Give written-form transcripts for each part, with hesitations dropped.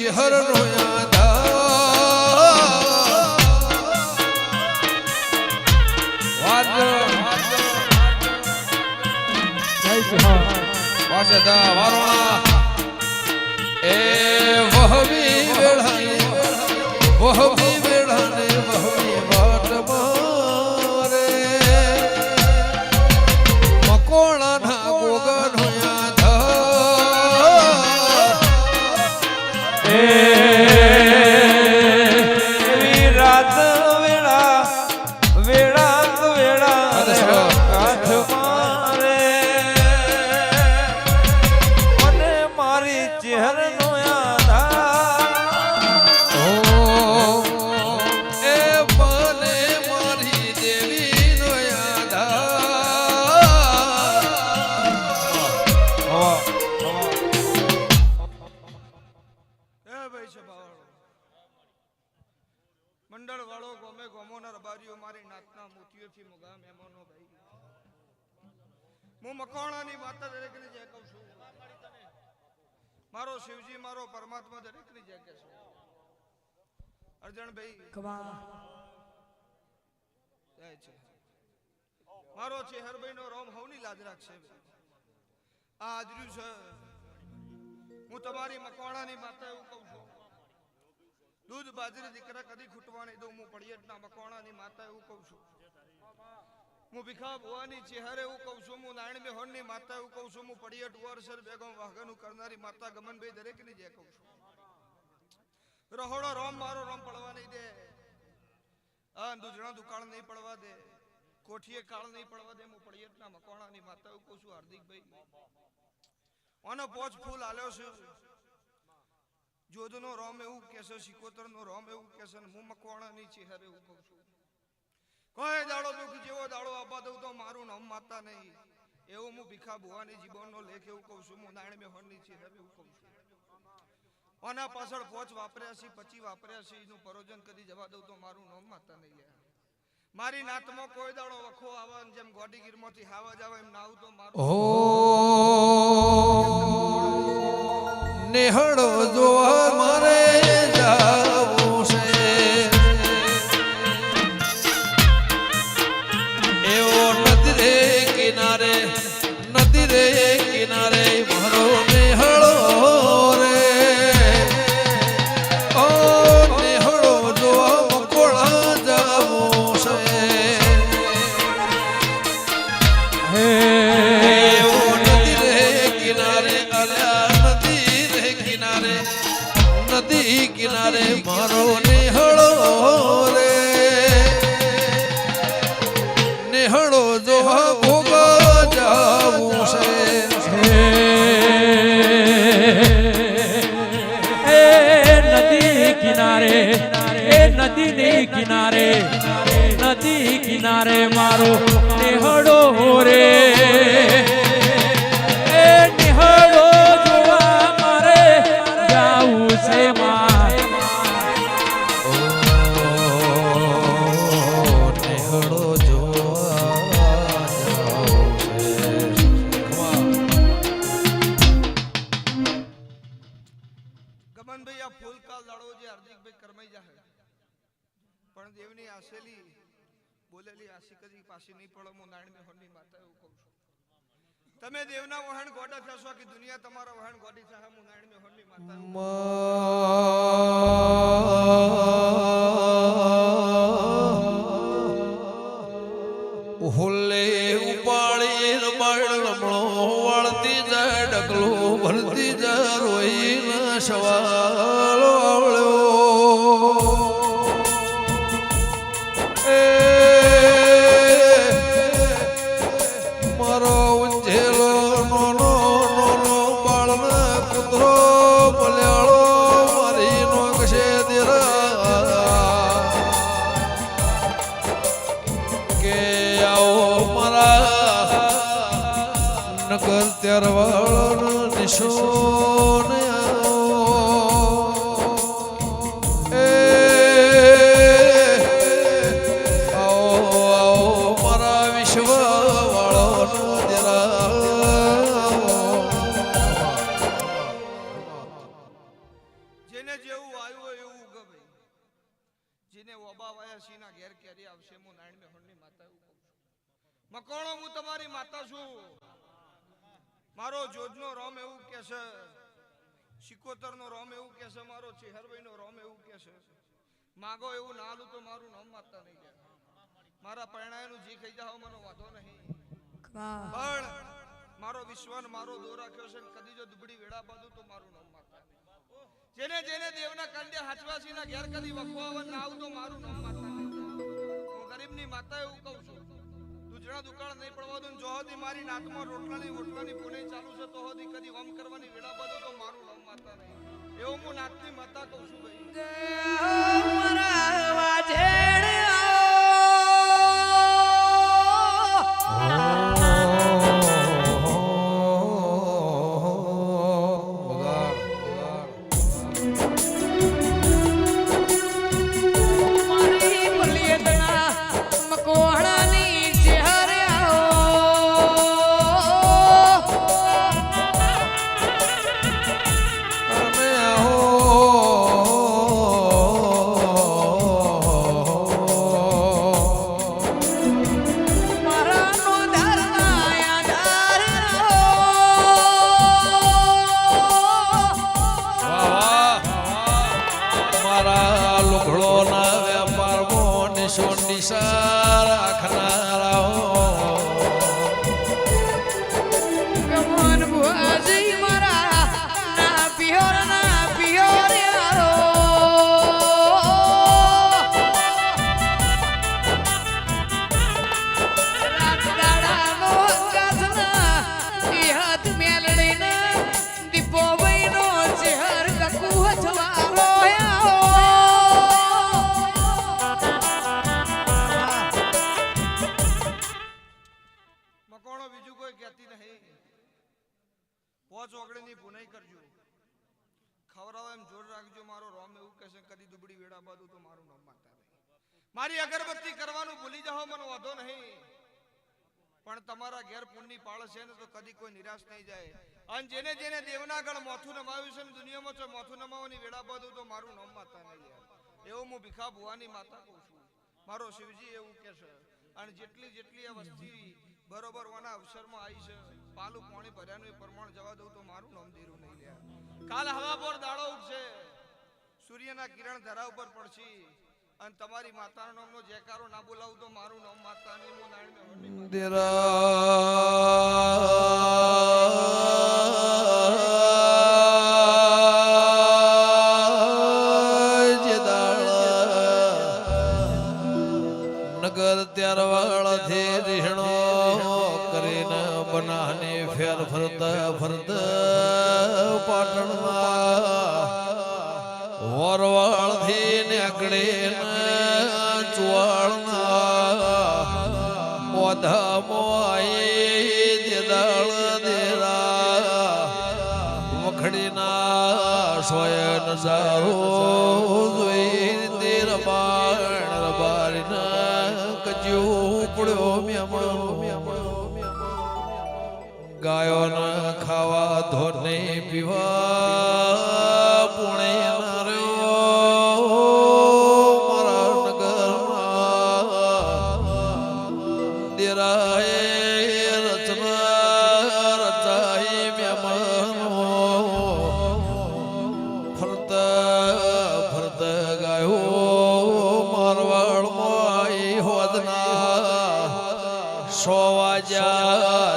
શહેર નો વારોણા એ વહવી વેળાને વહવી વેળાને વહવી વાટ મારે મકોણાના ગોગન હોયા રાત વેળા વેળા વેળા કાઠ મારે મને મારી ચહેર નો એ મને મારી દેવી નો મંડળ વાળો ગોમે ગોમોના રબારીઓ મારી નાતના મોતીઓથી મુગા મહેમાનો ભાઈ હું મકોણાની વાત દરેકની જે કહું છું મારો શિવજી મારો પરમાત્મા દરેકની જે કહે છે અર્જણભાઈ જાય છે મારો ચેહરભાઈ નો રોમ હવની લાજ રાખશે આ હાજર્યું છે હું તમારી મકોણાની માતા એવું કહું છું दूध बाजरी दीकरा कदी खूटवा नहीं दो मु पड़ियटना मकोणानी माता એવું કહું છું હું ભીખા ભવાની ચહેરે એવું કહું છું હું નારાયણ મેહોણની માતા એવું કહું છું હું પડિયટ વરસર બેગમ વાઘનું કરનારી માતા ગમનભાઈ દરેકની જે કહું છું રહોડો રોમ મારો રોમ પડવા નહીં દે આ દુજણા દુકાળ નહીં પડવા દે કોઠીએ કાળ નહીં પડવા દે હું પડિયટના મકોણાની માતા એવું કહું છું હાર્દિકભાઈ ઓનો પોચ ફૂલ આલ્યો છે જોધનો રોમ એવું કેસે સિકોતર નો રોમ એવું કેસે હું મકવાણાની ચહેરે એવું કહું છું કોઈ દાડો દુઃખ જેવો દાડો આપા દઉં તો મારું નામ માતા નહીં એવું હું ભીખા ભુવાની જીવનનો લેખ એવું કહું છું હું નારાયણ મેહોણની ચહેરે એવું કહું છું આના પાછળ પોચ વાપર્યા છે 25 વાપર્યા છે એનું પરોજન કરી જવા દઉં તો મારું નામ માતા નહીં લે મારી નાતમાં કોઈ દાડો વખો આવે જેમ ગોડીગીરમાંથી હાવા જાવ એમ નાવું તો મારું નેહળો જોવા મારે જાવું છે એવો નદી રે કિનારે મારો નેહળો રે ઓ નેહળો જોવા મકોણા જાવું છે એવો નદી રે કિનારે નદી કિનારે મારો નેહળો રે નેહળો જોવા ભોગા જાવું છે નદી કિનારે એ નદીની કિનારે નદી કિનારે મારો નેહળો રે ગમનભાઈ આ ફૂલ કાલ દાડો જે હાર્દિકભાઈ કરમાઈ જાહે પણ દેવની આશેલી બોલેલી આશી કદી પાછી નહીં પડો હું નારાયણ મેહોણની માતા એવું કહું છું તમે દેવના વહાણ ગોડા થશો કે દુનિયા તમારા વહાણ ગોડી થશે હું નારાયણ મેહોણની માતા હુલ્લે ઉપાડી રમણો વળતી જાય ડગલો ભરતી જાય રોઈ ના સવાલ આવળ્યો મારો ઉંજેલો નોનો બાળને પુત્રો બલ્યાળો મારી નો કશે દેરા કે આવો મારા નગર ત્યારવાળો નિશો ને આવો મારા વિશ્વ વાળો જેને હાચવાસીના ઘેર ક્યારે આવશે હું નારાયણ મેહોણની માતા એવું કહું છું. મકોણો હું તમારી માતા છું. મારો જોજનો રોમ એવું કે છે, સિકોતરનો રોમ એવું કે છે, મારો ચેહરભાઈનો રોમ એવું કે છે, માગો એવું ના આલું તો મારું નામ માતા નહીં જાય. મારા પરણાયનું જી ખાઈ જાવ મને વાંધો નહીં, પણ મારો વિશ્વાસ મારો દો રાખ્યો છે. કદી જો દુબળી વેડા બાંધું તો મારું નામ માતા. જેને જેને દેવના કાંડે હાચવાસીના ઘેર કદી વખવાવન ના આવું તો મારું નામ માતા. હું ગરીબની માતા એવું કહું છું. દુજણા દુકાળ નહીં પડવા દઉં. જો હતી મારી નાતમાં રોટલાની વોટલાની પુણે ચાલુ છે તો હતી કદી વમ કરવાની વેડા બાંધું તો મારું નામ માતા નહીં. એવું હું નાતની માતા કહું છું ભાઈ. મારી અગરબત્તી કરવાનું ભૂલી જાઓ મને વાંધો નહીં, પણ તમારા ઘેર પુણ્યની પાળ છે ને તો કદી કોઈ નિરાશ નહીં જાય. અને જેને જેને દેવનાગળ મોથું નમાવ્યું છે ને દુનિયામાં છે મોથું નમાવવાની વેળા બાંધું તો મારું નામ માતા નહીં યાર. એવું હું ભીખા ભુવાની માતા કહું છું. મારો શિવજી એવું કે છે. અને જેટલી જેટલી આ વસ્તી બરોબર વાના અવસરમાં આવી છે, પાલું પાણી ભર્યાનું એ પ્રમાણ જવા દઉં તો મારું નામ દેરું નહીં લે. કાલ હવા પર દાડો ઉઠશે, સૂર્યના કિરણ ધરા ઉપર પડશે, અને તમારી માતાના નામનો જયકારો ના બોલાવું તો મારું નામ માતા નહીં. હું નારાયણ નગર ત્યારવાળાથી રીહણો કરીને બનાને ફેર ફરતા ફરતા પાટણમાં વરવાળ થી નીકળે ચુવાળના ઓધામોઈ દેદાળ દેરા વખડીના સોય નજારો જોઈ તેર બાણ રબારીના કજ્યું પડ્યો ગાયોના ખાવા ધોને પીવા પુણે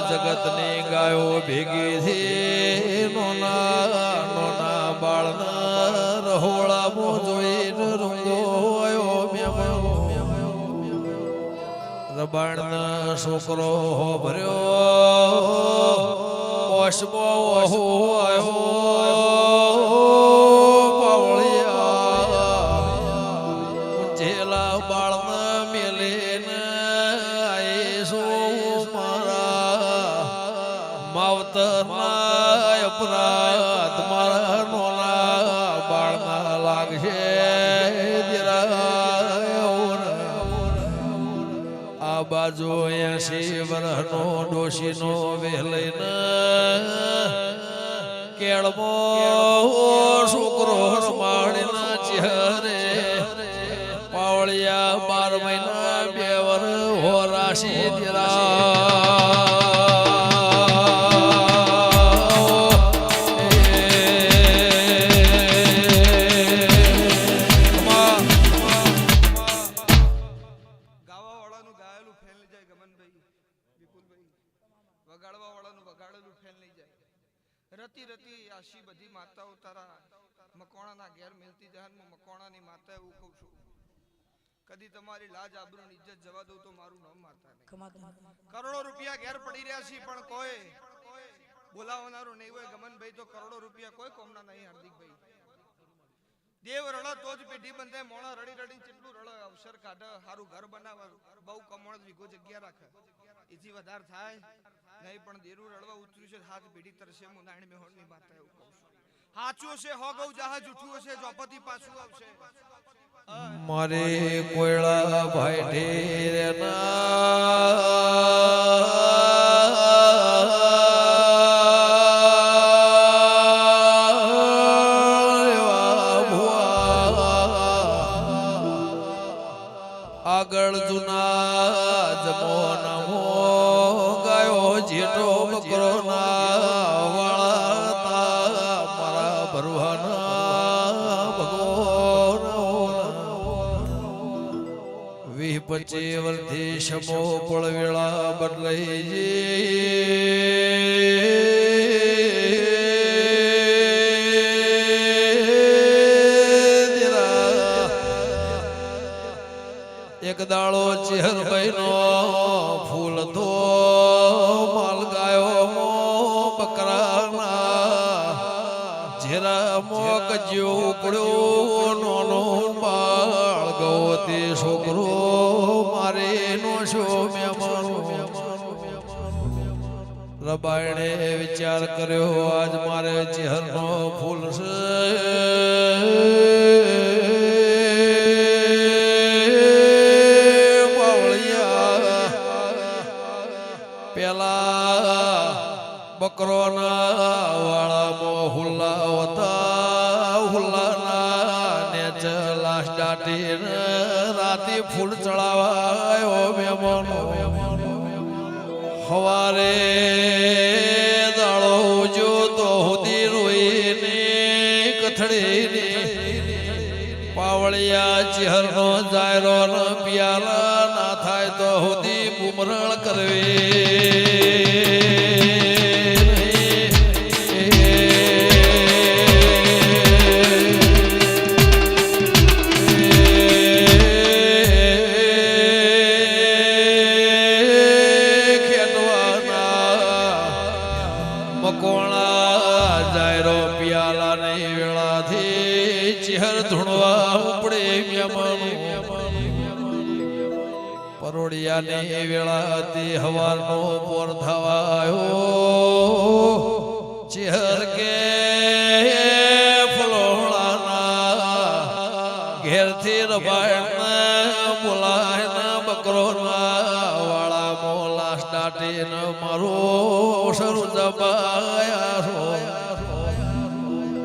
જગતની ગાયો ભેગી થી નોના નોના બાળના રહોળામાં જોઈને રૂંગો આવ્યો. રબાણના છોકરો ભર્યો ઓશમો આવ્યો પાવળિયા જેલા બાળના મેલેને માવતરના અપરાધ મારા નોના બાળના લાગશે. આ બાજુ 80 વર્ષનો ડોશીનો વહેલઈને કેળમો છોકરો માળીના ચહેરે પાવળી પાવળિયા 12 મહિના 2 વર હો રાશી દીરા ગાવાવાળાનું ગાયેલું ફેલ નહીં જાય ગમનભાઈ વિપુલભાઈ વગાડવાવાળાનું વગાડેલું ફેલ નહીં જાય રતી રતી આશી બધી માતાઓ તારા મકોણાના ઘેર મિલતી જહાનમાં મકોણાની માતા એવું કહું છું કદી તમારી લાજ આબરૂ ઇજ્જત જવા દઉં તો મારું નામ મારતા નહીં કરોડો રૂપિયા ઘેર પડી રહ્યા છે પણ કોઈ બોલાવનારું નહીં હોય ગમનભાઈ તો કરોડો રૂપિયા કોઈ કોમના નહીં હાર્દિકભાઈ દેવ રળ તો જ પેઢી બંધે મોણા રડી રડી કેટલું રળ અવસર કાઢે સારું ઘર બનાવે બહુ કમળ વીઘો જગ્યા રાખે એથી વધારે થાય નહીં પણ દેરું રળવા ઉતર્યું છે હાથ પેઢી તરસે મુનાણી મેહોણની માતા એવું કહું છું સાચું છે હો ગૌ જહા જૂઠું હશે ચોપતી પાછું આવશે મારે કોયલા ભાઈ ઢેરના આગળ જુના જમોનામો ગાયો જેઠો બકરો ના વાળા મારા ભરવાના ભગવાન 20-25 વર્ષથી સમો પળવેળા બદલાઈ જે એક દાડો ચેહરભાઈ નો ફૂલ તો માલ ગાયો મો બકરાના જેરા મોક જ્યો પડ્યો નોનો બાળ ગોતે છોકરો મારે નો શો મેમાનો રબાયણે વિચાર કર્યો આજ મારે ચેહરનો ફૂલ છે બકરોના વાળામાં હુલ્લા હતા હુલ્લાના નેચ લાશ દાટી રાતે ફૂલ ચડાવાયો મેમોનો હવારે દાળો જો તો હુદી રોઈને કથડીને પાવળિયા ચહેરનો જાયરો ન પિયાલા ના થાય તો હુદી બુમરણ કરવે પરોડિયાની વેળાથી હવારનો પોર થવાયો ચેહર કે ફલોણાના ઘેરથી રબાયણના બોલાયના બકરોના વાળા મોલા સ્ટાટીને મારો શરૂ દબાયા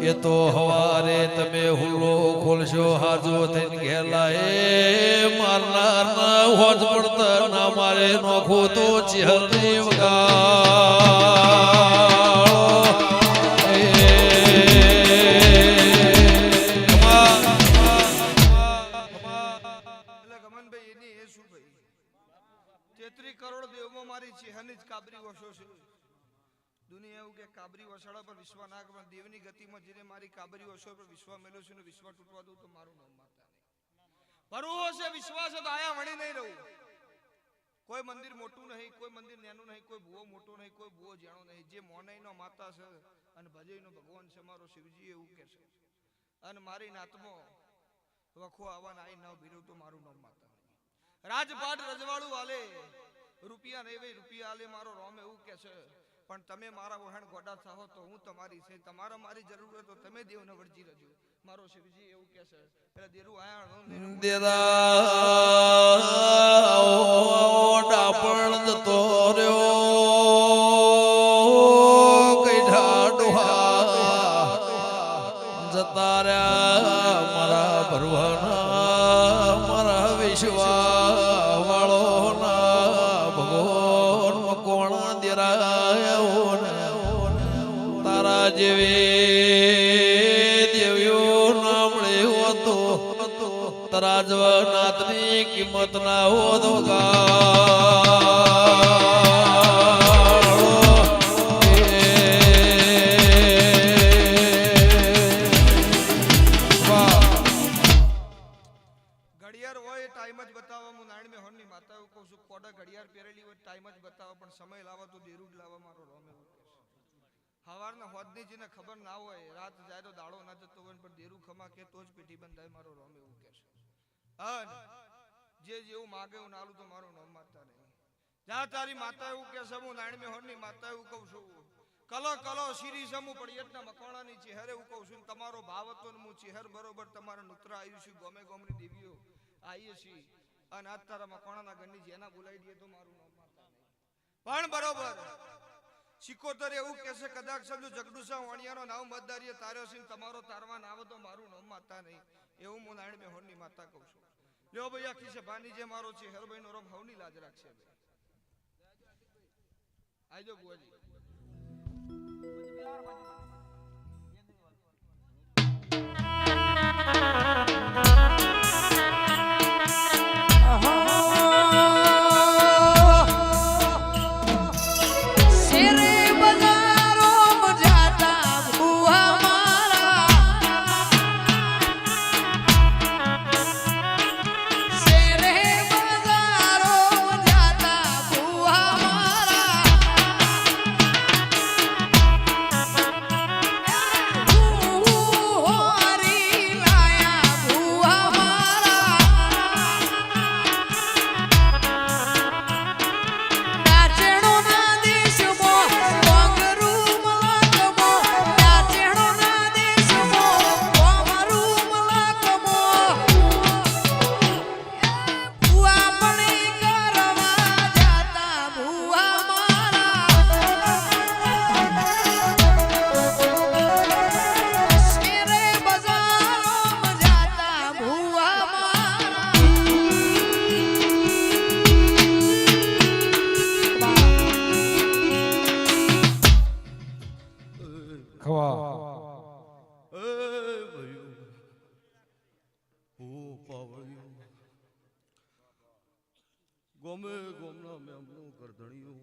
એ તો હવારે તમે હુલ્લો ખોલશો હાજો થઈને ઘેલાએ મારનાર ના હોજ પડતર ના મારે નોખો તો ચહેરની ગમનભાઈ એની એ શું ભાઈ 33 કરોડ દેવમાં મારી ચહેરની જ કાબરી વસો છે દુનિયા એવું કે કાબરી વસાડા પર વિશ્વ ના કરે દેવની ગતિમાં જેને મારી કાબરી વસો પર વિશ્વ મેલ્યો છે ને વિશ્વ તૂટવા દઉં તો મારું નામ માતા નહીં ભરવો છે વિશ્વાસ તો આયા વણી નહીં રહું કોઈ મંદિર મોટું નહીં કોઈ મંદિર નાનું નહીં કોઈ ભૂવો મોટો નહીં કોઈ ભૂવો જાણો નહીં જે મોનઈનો માતા છે અને ભજઈનો ભગવાન છે મારો શિવજી એવું કે છે અને મારી નાતમાં વખો આવવાના આઈ ન ભીરું તો મારું નામ માતા નહીં રાજપાટ રજવાડું આલે રૂપિયા નહીં ભાઈ રૂપિયા આલે મારો રોમ એવું કે છે પણ તમે મારા વહાણ ગોડા થાઓ તો હું તમારી છે તમારા મારી જરૂર હોય તો તમે દેવને વળજી રજો મારો શિવજી એવું કહે છે પેલા દેરું આયા દેરા ડાપણ જતો રહ્યો કઈ ઢાડુહા જતા રહ્યા મારા ભરવાના મારા મંદિરાયો તારા જેવી દેવીઓ નામળે હતો તરાજવનાથની કિંમત ના હોતો ઘડિયાળ હોય એ ટાઈમ જ બતાવવા હું નારાયણ મેં હોરની માતા એવું કહું છું કોડા ઘડિયાળ પહેરેલી હોય ટાઈમ જ બતાવો પણ સમય લાવો તો દેરું જ લાવવા મારો રોમ એવું કહે છે સવારના હોદની જેને ખબર ના હોય રાત જાય તો દાડો ના જતો હોય પણ દેરું ખમા કે તો જ પેટી બંધાય મારો રોમ એવું કહે છે જે જેવું માગે હું નાલું તો મારું નામ માતા નહીં જા તારી માતા એવું કે છે હું નારાયણ મેં હોરની માતા એવું કહું છું કલો કલો શીરી સમૂહ પડિયતના મકોણાની ચહેરે હું કહું છું તમારો ભાવ હતો ને હું ચહેર બરોબર તમારા નુત્ર આવ્યું છું ગમે ગમની દેવીઓ આવીએ છીએ અને આજ તારા મકોણાના ઘરની જેના બોલાવી દઈએ તો મારું નામ માતા નહીં પણ બરોબર સિકોતર એવું કે છે કદાચ સમજો જગડુસા વાણિયાનો નામ મતદારીએ તાર્યો છે તમારો તારવા નાવ તો મારું નામ માતા નહીં એવું હું નારાયણ મેહોરની માતા કહું છું લ્યો ભાઈ આખી સભાની જે મારો છે હરભાઈ નો રમ હવની લાજ રાખશે આજો બુઆજી ગોમે ગોમના મેમનો ગરધણીઓ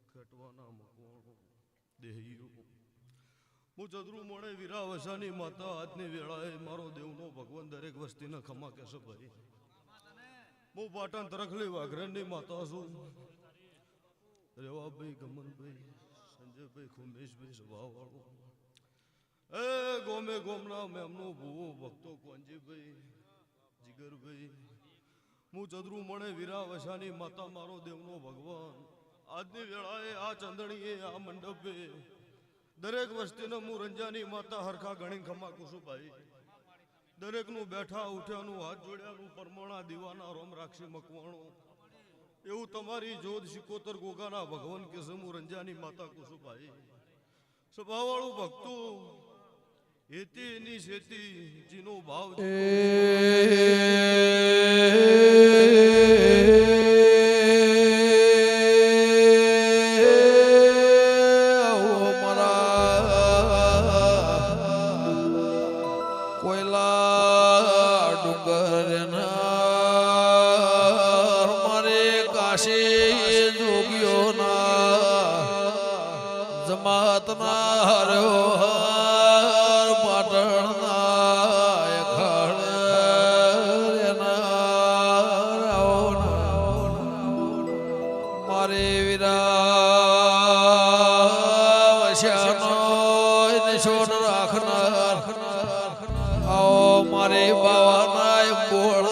ખેટવાના મકવાણો દેહીઓ હું ચદરુ મોણે વીરા વસાની માતા આજની વેળાએ મારો દેવનો ભગવાન દરેક વસ્તીને ખમા કહેશે ભાઈ હું પાટણ તરખલી વાઘરણની માતા છું રેવાભાઈ ગમનભાઈ સંજયભાઈ ખુમેશભાઈ સભાવાળો એ ગોમે ગોમના મેમનો ભૂવો ભક્તો કોંજીભાઈ જીગરભાઈ હું ચદરુ મણે વીરા વસાની માતા મારો દેવનો ભગવાન આજની વેળાએ આ ચંદણીએ આ મંડપે દરેક વસ્તીને હું રંજાની માતા હરખા ગણી ખમા કુસુભાઈ દરેકનું બેઠા ઉઠ્યાનું હાથ જોડ્યાનું પરમોણા દીવાના રોમ રાખશી મકવાણો એવું તમારી જોધ સિકોતર ગોગાના ભગવાન કે હું રંજાની માતા કુસુભાઈ સભાવાળું ભક્તો એતી એની શેતી જીનો ભાવ જમાતના હર્યો હર પાટણના ખડ મારે વીરા વશ્યાનો નિશોડ રાખનાર આવો મારે બાવાના બોળ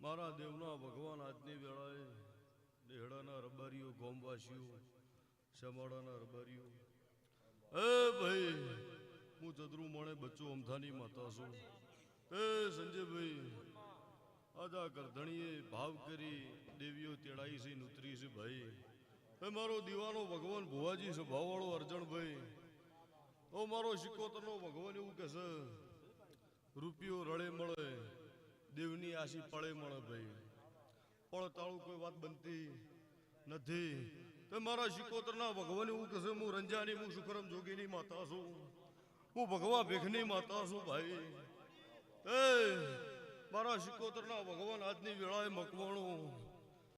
મારા દેવના ભગવાન આજની વેળાએ દેહડાના રબારીઓ ગોમવાસીઓ શમાડાના રબારીઓ એ ભાઈ હું ચદરુ મોણે બચ્ચો અમથાની માતા છું એ સંજયભાઈ આજા કરધણીએ ભાવ કરી દેવીઓ તેડાઈ છે નૂતરી છે ભાઈ એ મારો દીવાનો ભગવાન ભુવાજી સ્વભાવવાળો અર્જણભાઈ ઓ મારો શિકોતરનો ભગવાન એવું કે છે રૂપિયો રળે મળે દેવની આશી પળે મળે ભાઈ પળતાળું કોઈ વાત બનતી નથી તે મારા શિકોતરના ભગવાન એવું કે છે હું રંજાની હું શુક્રમ જોગીની માતા છું હું ભગવા ભેખની માતા છું ભાઈ એ મારા શિકોતરના ભગવાન આજની વેળાએ મકવાણું